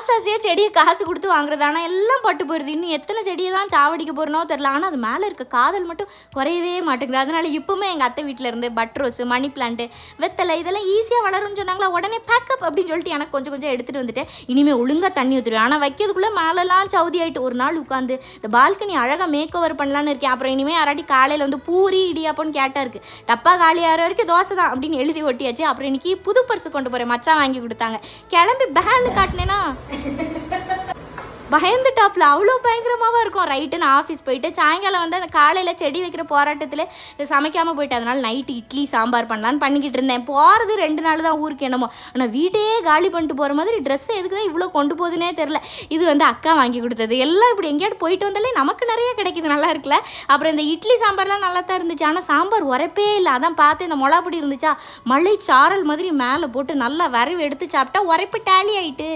ஆசையாக செடியை காசு கொடுத்து வாங்குறது. ஆனால் எல்லாம் பட்டு போயிடுது. இன்னும் எத்தனை செடியை தான் சாவடிக்க போகிறனோ தெரில. ஆனால் அது மேலே இருக்க காதல் மட்டும் குறையவே மாட்டேங்குது. அதனால் இப்போவுமே எங்கள் அத்தை வீட்டில் இருந்து பட் ரோஸு, மணி பிளான்ட்டு, வெத்தலை இதெல்லாம் ஈஸியாக வளரும்னு சொன்னாங்களா, உடனே பேக்கப் அப்படின்னு சொல்லிட்டு எனக்கு கொஞ்சம் கொஞ்சம் எடுத்துகிட்டு வந்துட்டு இனிமேல் ஒழுங்காக தண்ணி ஊற்றுருவேன். ஆனால் வைக்கிறதுக்குள்ளே மேலெல்லாம் சவுதி ஆகிட்டு ஒரு நாள் உட்காந்து இந்த பால்கனி அழகாக மேக் ஓவர் பண்ணலான்னு இருக்கேன். அப்புறம் இனிமேல் யாராட்டி காலையில் வந்து பூரி இடியாப்போன்னு கேட்டா இருக்குது. டப்பா காலியாகிற வரைக்கும் தோசை தான் அப்படின்னு எழுதி ஒட்டியாச்சு. அப்புறம் இன்றைக்கி புது பர்ஸு கொண்டு போகிறேன், மச்சான் வாங்கி கொடுத்தாங்க. கிளம்பி பேன்னு காட்டினேன்னா பயந்துட்டாப்புல. அவ்வளோ பயங்கரமாகவும் இருக்கும். ரைட்டு நான் ஆஃபீஸ் போயிட்டு சாயங்காலம் வந்து அந்த காலையில் செடி வைக்கிற போராட்டத்தில் சமைக்காமல் போயிட்டு அதனால் நைட்டு இட்லி சாம்பார் பண்ணலான்னு பண்ணிக்கிட்டு இருந்தேன். போகிறது 2 நாள் தான் ஊருக்கு என்னமோ. ஆனால் வீட்டையே காலி பண்ணிட்டு போகிற மாதிரி ட்ரெஸ்ஸை எதுக்கு தான் இவ்வளோ கொண்டு போகுதுன்னே தெரில. இது வந்து அக்கா வாங்கி கொடுத்தது. எல்லாம் இப்படி எங்கேயாவது போயிட்டு வந்தாலே நமக்கு நிறைய கிடைக்கிது, நல்லா இருக்குல்ல. அப்புறம் இந்த இட்லி சாம்பார்லாம் நல்லா தான் இருந்துச்சு. ஆனால் சாம்பார் உரைப்பே இல்லை. அதான் பார்த்து இந்த மிளகாப்பொடி இருந்துச்சா, மழை சாரல் மாதிரி மேலே போட்டு நல்லா வரவு எடுத்து சாப்பிட்டா உரைப்பு டேலி ஆகிட்டு.